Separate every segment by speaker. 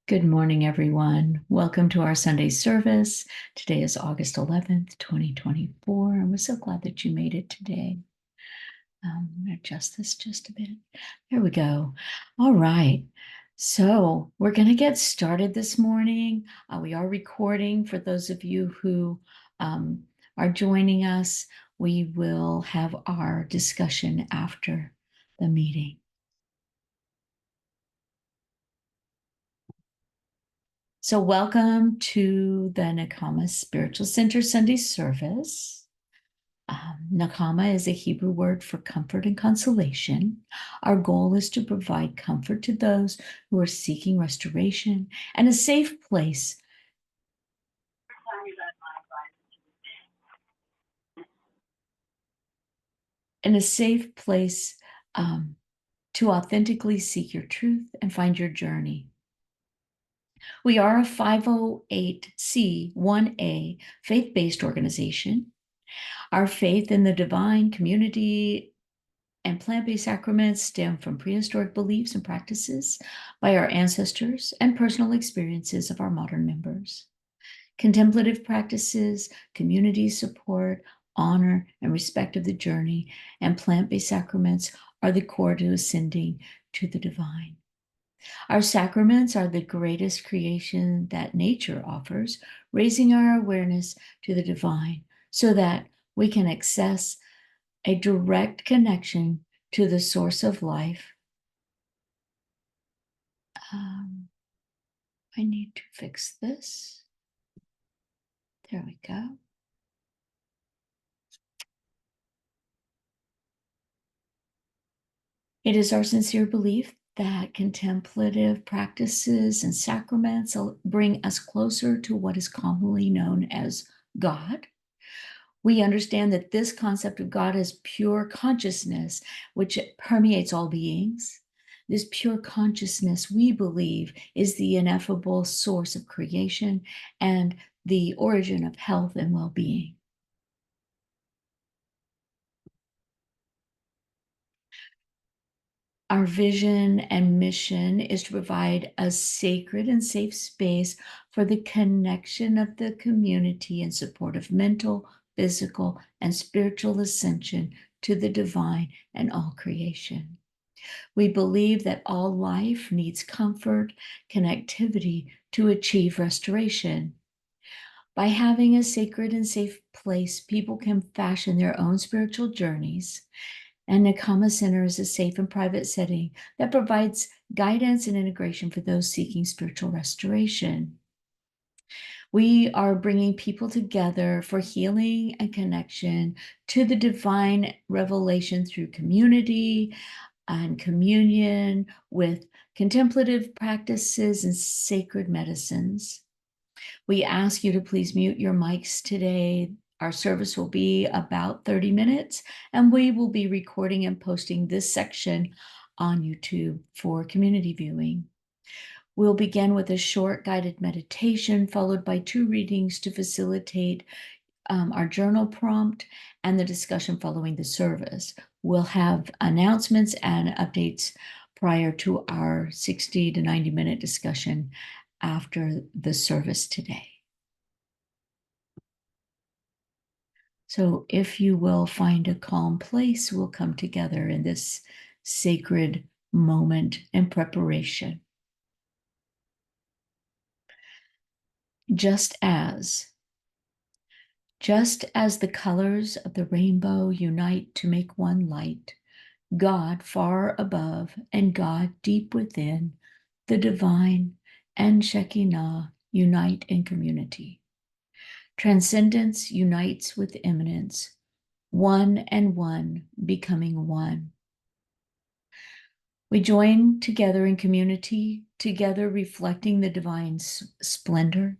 Speaker 1: Good morning, everyone. Welcome to our Sunday service. Today is August 11th, 2024, and we're so glad that you made it today. I'm going to adjust this just a bit. There we go. All right. So we're going to get started this morning. We are recording for those of you who are joining us. We will have our discussion after the meeting. So welcome to the Nechama Spiritual Center Sunday service. Nechama is a Hebrew word for comfort and consolation. Our goal is to provide comfort to those who are seeking restoration and a safe place um, to authentically seek your truth and find your journey. We are a 508c1a faith-based organization. Our faith in the divine, community, and plant-based sacraments stem from prehistoric beliefs and practices by our ancestors and personal experiences of our modern members. Contemplative practices, community support, honor, and respect of the journey, and plant-based sacraments are the core to ascending to the divine. Our sacraments are the greatest creation that nature offers, raising our awareness to the divine so that we can access a direct connection to the source of life. I need to fix this. There we go. It is our sincere belief that contemplative practices and sacraments bring us closer to what is commonly known as God. We understand that this concept of God is pure consciousness, which permeates all beings. This pure consciousness, we believe, is the ineffable source of creation and the origin of health and well-being. Our vision and mission is to provide a sacred and safe space for the connection of the community in support of mental, physical, and spiritual ascension to the divine and all creation. We believe that all life needs comfort, connectivity to achieve restoration. By having a sacred and safe place, people can fashion their own spiritual journeys. And Nechama Center is a safe and private setting that provides guidance and integration for those seeking spiritual restoration. We are bringing people together for healing and connection to the divine revelation through community and communion with contemplative practices and sacred medicines. We ask you to please mute your mics today. Our service will be about 30 minutes, and we will be recording and posting this section on YouTube for community viewing. We'll begin with a short guided meditation, followed by 2 readings to facilitate our journal prompt and the discussion following the service. We'll have announcements and updates prior to our 60 to 90-minute discussion after the service today. So if you will find a calm place, we'll come together in this sacred moment and preparation. Just as the colors of the rainbow unite to make one light, God far above and God deep within, the divine and Shekinah unite in community. Transcendence unites with immanence, one and one becoming one. We join together in community, together reflecting the divine splendor.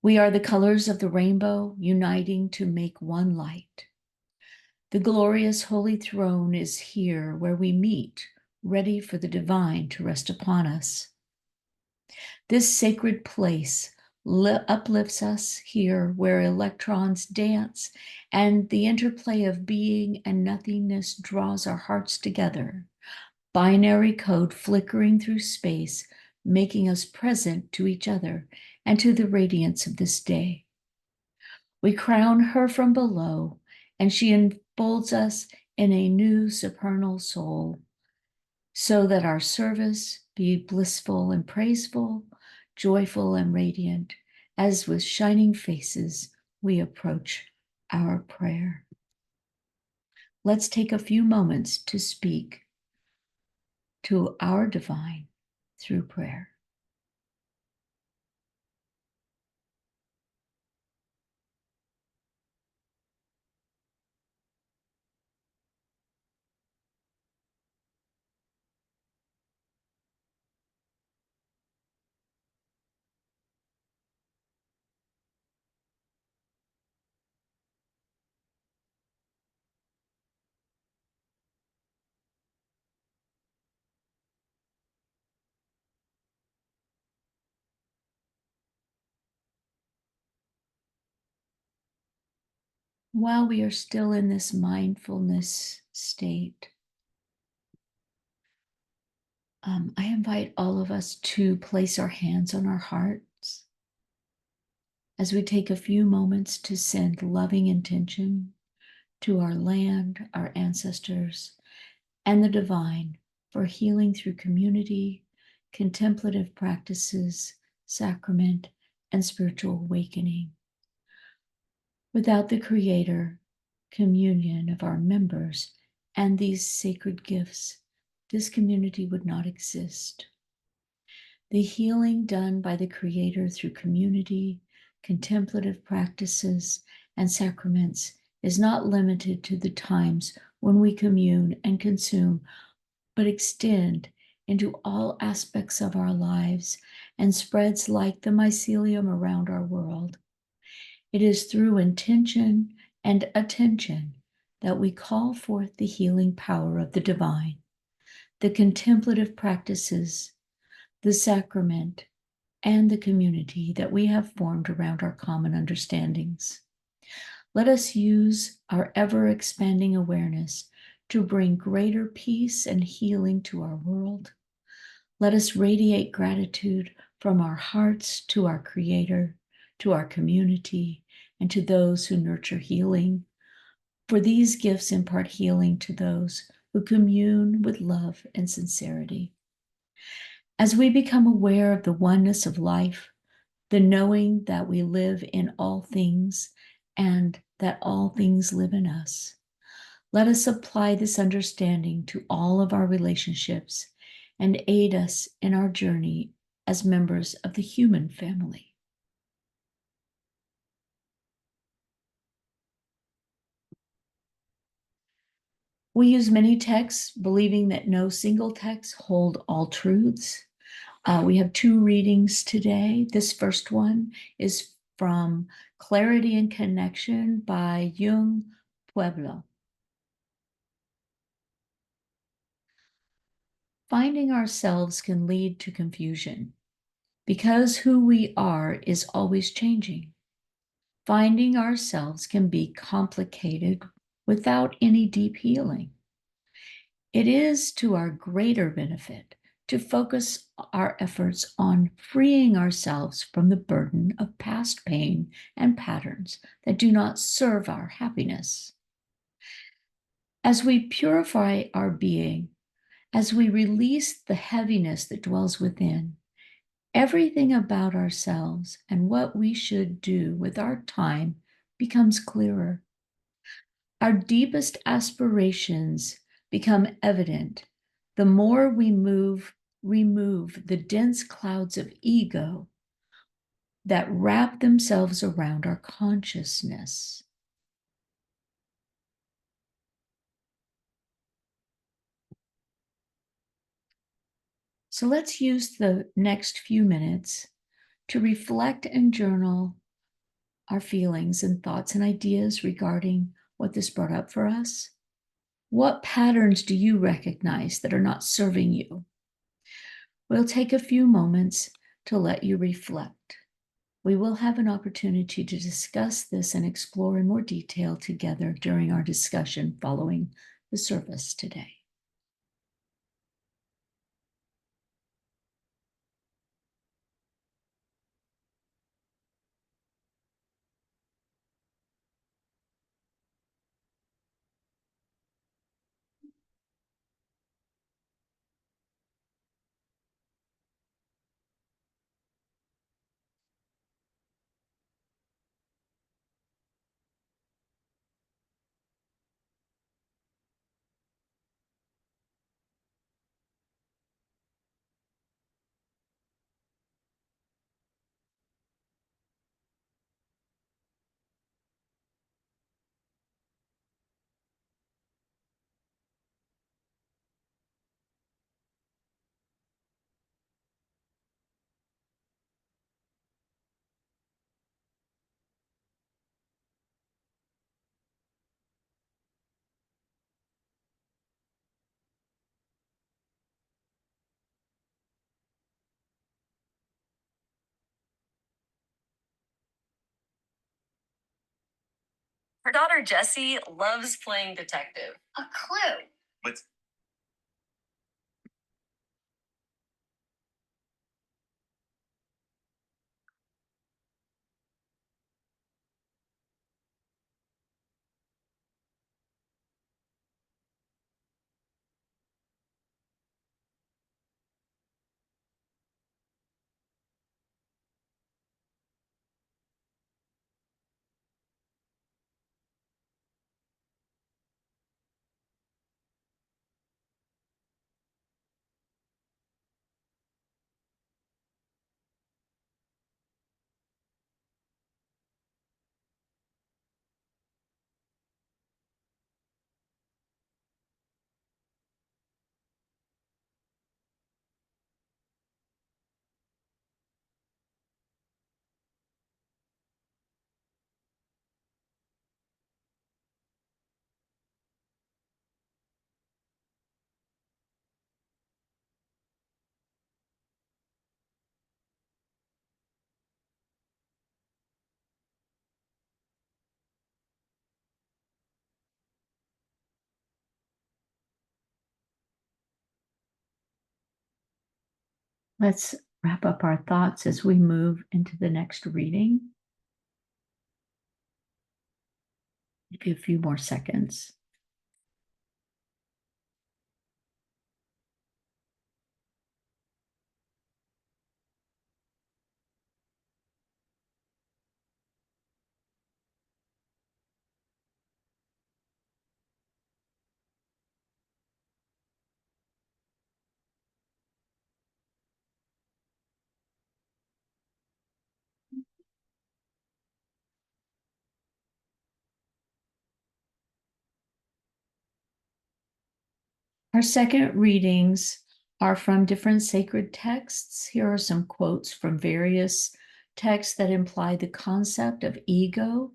Speaker 1: We are the colors of the rainbow, uniting to make one light. The glorious holy throne is here where we meet, ready for the divine to rest upon us. This sacred place uplifts us here where electrons dance and the interplay of being and nothingness draws our hearts together. Binary code flickering through space, making us present to each other and to the radiance of this day. We crown her from below, and she enfolds us in a new supernal soul, so that our service be blissful and praiseful, joyful and radiant, as with shining faces we approach our prayer. Let's take a few moments to speak to our divine through prayer. While we are still in this mindfulness state, I invite all of us to place our hands on our hearts as we take a few moments to send loving intention to our land, our ancestors, and the divine for healing through community, contemplative practices, sacrament, and spiritual awakening. Without the Creator, communion of our members, and these sacred gifts, this community would not exist. The healing done by the Creator through community, contemplative practices, and sacraments is not limited to the times when we commune and consume, but extend into all aspects of our lives and spreads like the mycelium around our world. It is through intention and attention that we call forth the healing power of the divine, the contemplative practices, the sacrament, and the community that we have formed around our common understandings. Let us use our ever-expanding awareness to bring greater peace and healing to our world. Let us radiate gratitude from our hearts to our Creator, to our community, and to those who nurture healing. For these gifts impart healing to those who commune with love and sincerity. As we become aware of the oneness of life, the knowing that we live in all things and that all things live in us, let us apply this understanding to all of our relationships and aid us in our journey as members of the human family. We use many texts, believing that no single text hold all truths. We have two readings today. This first one is from Clarity and Connection by Jung Pueblo. Finding ourselves can lead to confusion because who we are is always changing. Finding ourselves can be complicated without any deep healing. It is to our greater benefit to focus our efforts on freeing ourselves from the burden of past pain and patterns that do not serve our happiness. As we purify our being, as we release the heaviness that dwells within, everything about ourselves and what we should do with our time becomes clearer. Our deepest aspirations become evident the more we remove the dense clouds of ego that wrap themselves around our consciousness. So let's use the next few minutes to reflect and journal our feelings and thoughts and ideas regarding what this brought up for us. What patterns do you recognize that are not serving you? We'll take a few moments to let you reflect. We will have an opportunity to discuss this and explore in more detail together during our discussion following the service today.
Speaker 2: Her daughter Jessie loves playing detective. A clue. What's
Speaker 1: Let's wrap up our thoughts as we move into the next reading. Give you a few more seconds. Our second readings are from different sacred texts. Here are some quotes from various texts that imply the concept of ego,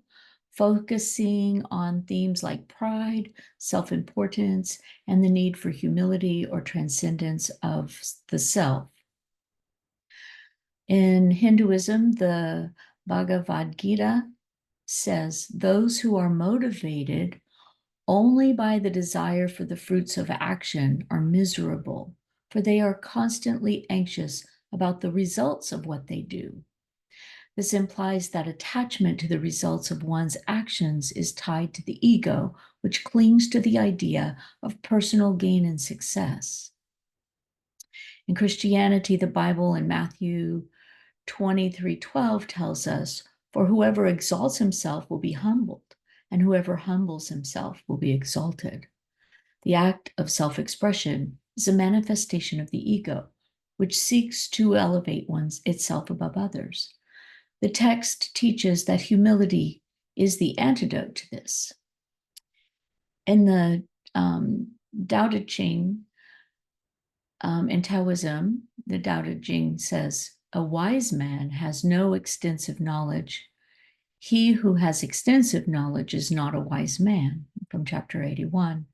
Speaker 1: focusing on themes like pride, self-importance, and the need for humility or transcendence of the self. In Hinduism, the Bhagavad Gita says, those who are motivated only by the desire for the fruits of action are miserable, for they are constantly anxious about the results of what they do. This implies that attachment to the results of one's actions is tied to the ego, which clings to the idea of personal gain and success. In Christianity, the Bible in Matthew 23:12 tells us, for whoever exalts himself will be humbled, and whoever humbles himself will be exalted. The act of self-expression is a manifestation of the ego, which seeks to elevate itself above others. The text teaches that humility is the antidote to this. In the Tao Te Ching, in Taoism, the Tao Te Ching says, a wise man has no extensive knowledge. He who has extensive knowledge is not a wise man, from chapter 81.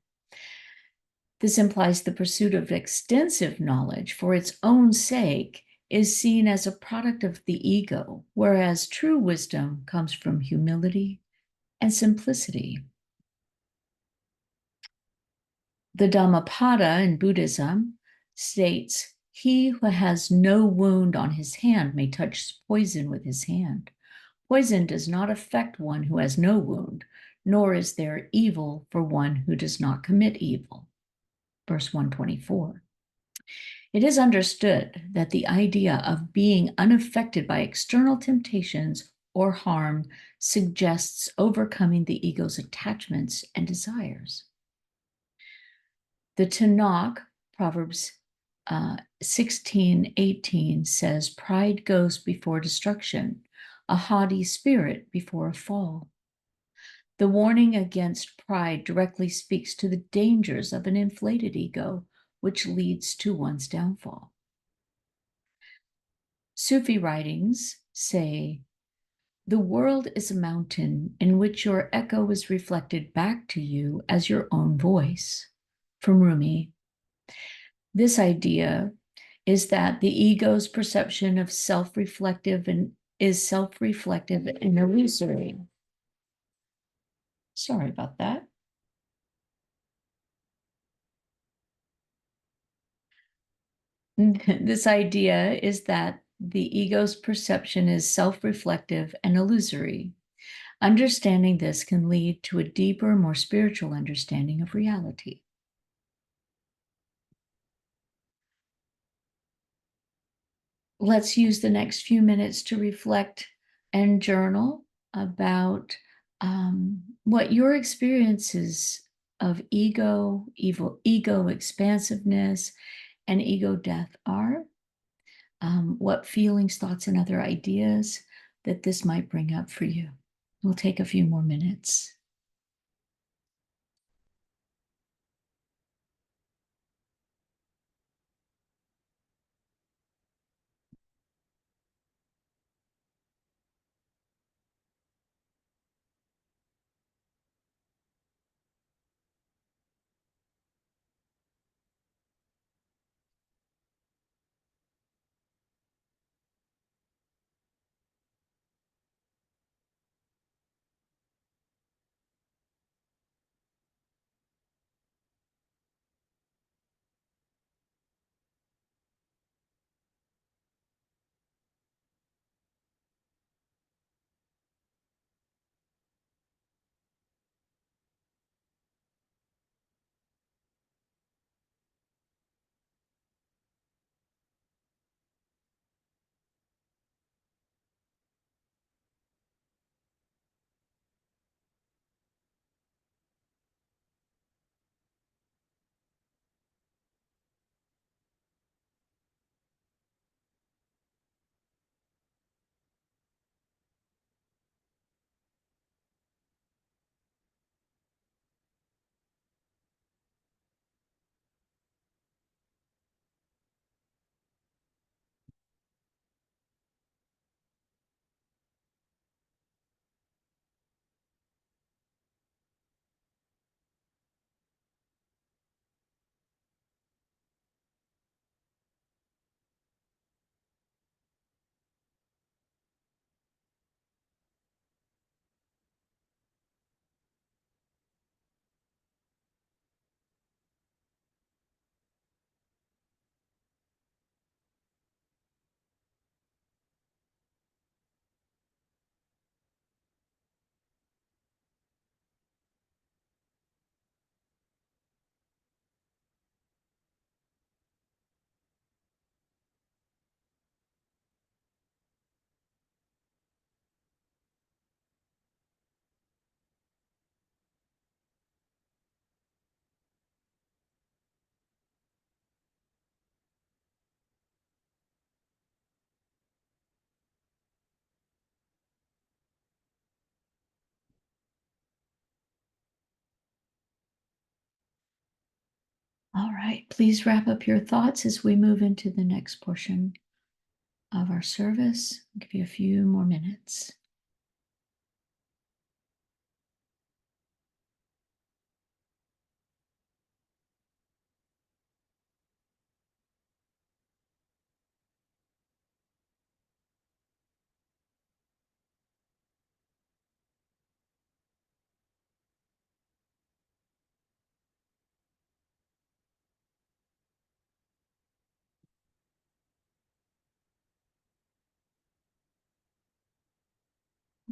Speaker 1: This implies the pursuit of extensive knowledge for its own sake is seen as a product of the ego, whereas true wisdom comes from humility and simplicity. The Dhammapada in Buddhism states, he who has no wound on his hand may touch poison with his hand. Poison does not affect one who has no wound, nor is there evil for one who does not commit evil. Verse 124. It is understood that the idea of being unaffected by external temptations or harm suggests overcoming the ego's attachments and desires. The Tanakh, Proverbs 16:18 says, pride goes before destruction, a haughty spirit before a fall. The warning against pride directly speaks to the dangers of an inflated ego, which leads to one's downfall. Sufi writings say, the world is a mountain in which your echo is reflected back to you as your own voice. From Rumi. This idea is that the ego's perception of self-reflective and illusory. Sorry about that. This idea is that the ego's perception is self-reflective and illusory. Understanding this can lead to a deeper, more spiritual understanding of reality. Let's use the next few minutes to reflect and journal about what your experiences of ego expansiveness, and ego death are, what feelings, thoughts, and other ideas that this might bring up for you. We'll take a few more minutes. All right, please wrap up your thoughts as we move into the next portion of our service. I'll give you a few more minutes.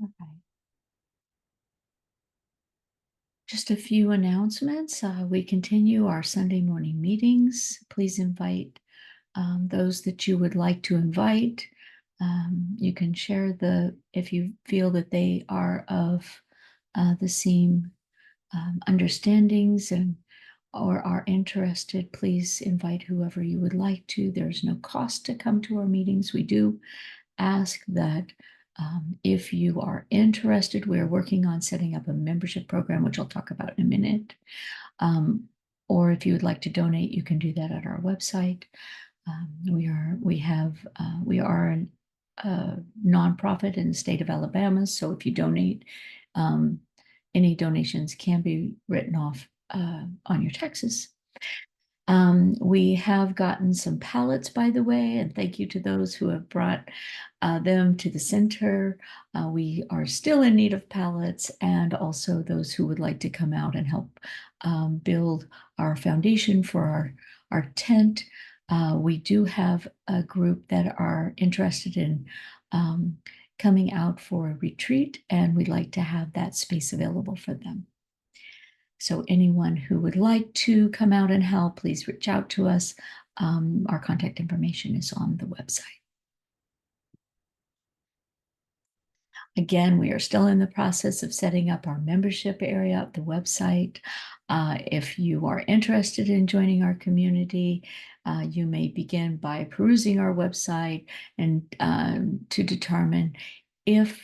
Speaker 1: Okay. Just a few announcements. We continue our Sunday morning meetings. Please invite those that you would like to invite. You can share if you feel that they are of the same understandings or are interested, please invite whoever you would like to. There's no cost to come to our meetings. We do ask that if you are interested, we're working on setting up a membership program, which I'll talk about in a minute. Or if you would like to donate, you can do that at our website. We are a nonprofit in the state of Alabama, so if you donate, any donations can be written off on your taxes. We have gotten some pallets, by the way, and thank you to those who have brought them to the center. We are still in need of pallets, and also those who would like to come out and help build our foundation for our tent. We do have a group that are interested in coming out for a retreat, and we'd like to have that space available for them. So anyone who would like to come out and help, please reach out to us. Our contact information is on the website. Again, we are still in the process of setting up our membership area at the website. If you are interested in joining our community, you may begin by perusing our website and to determine if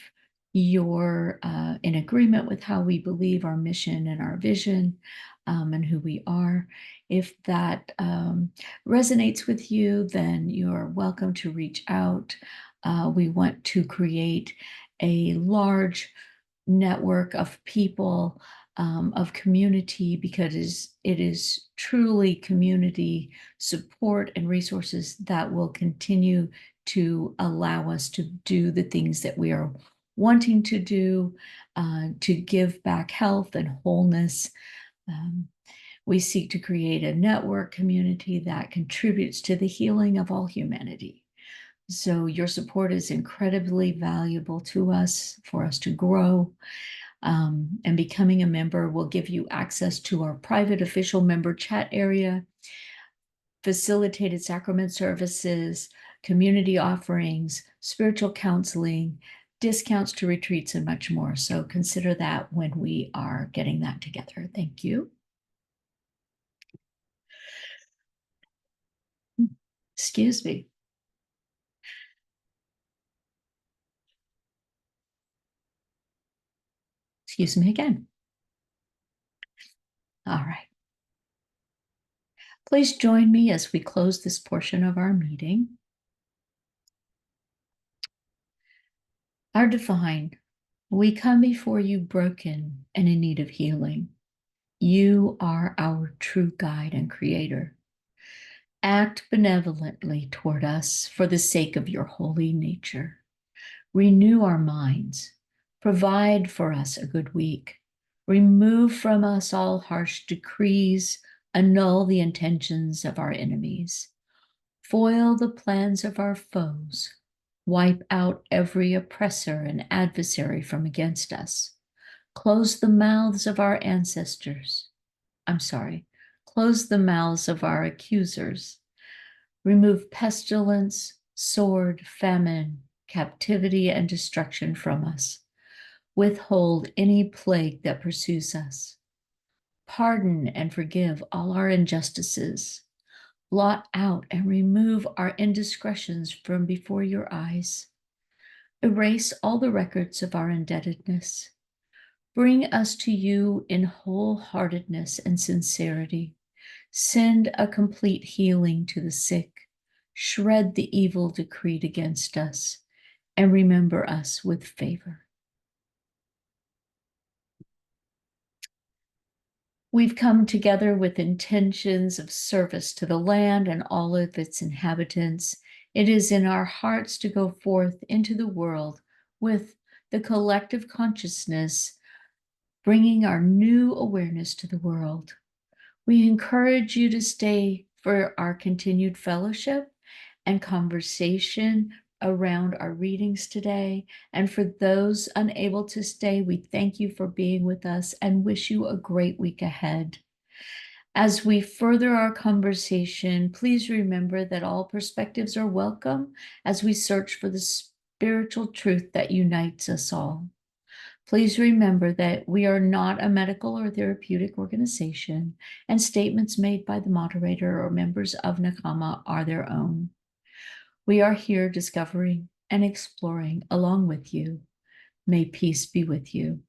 Speaker 1: you're in agreement with how we believe our mission and our vision and who we are. If that resonates with you, then you're welcome to reach out. We want to create a large network of people, of community, because it is truly community support and resources that will continue to allow us to do the things that we are wanting to do, to give back health and wholeness. We seek to create a network community that contributes to the healing of all humanity. So your support is incredibly valuable to us for us to grow. And becoming a member will give you access to our private official member chat area, facilitated sacrament services, community offerings, spiritual counseling, discounts to retreats, and much more. So consider that when we are getting that together. Thank you. Excuse me. Excuse me again. All right. Please join me as we close this portion of our meeting. Our divine, we come before you broken and in need of healing. You are our true guide and creator. Act benevolently toward us for the sake of your holy nature. Renew our minds. Provide for us a good week. Remove from us all harsh decrees. Annul the intentions of our enemies. Foil the plans of our foes. Wipe out every oppressor and adversary from against us. Close the mouths of our ancestors. Close the mouths of our accusers. Remove pestilence, sword, famine, captivity, and destruction from us. Withhold any plague that pursues us. Pardon and forgive all our injustices. Blot out and remove our indiscretions from before your eyes. Erase all the records of our indebtedness. Bring us to you in wholeheartedness and sincerity. Send a complete healing to the sick. Shred the evil decreed against us, and remember us with favor. We've come together with intentions of service to the land and all of its inhabitants. It is in our hearts to go forth into the world with the collective consciousness, bringing our new awareness to the world. We encourage you to stay for our continued fellowship and conversation around our readings today. And for those unable to stay, we thank you for being with us and wish you a great week ahead. As we further our conversation, please remember that all perspectives are welcome as we search for the spiritual truth that unites us all. Please remember that we are not a medical or therapeutic organization, and statements made by the moderator or members of Nechama are their own. We are here discovering and exploring along with you. May peace be with you.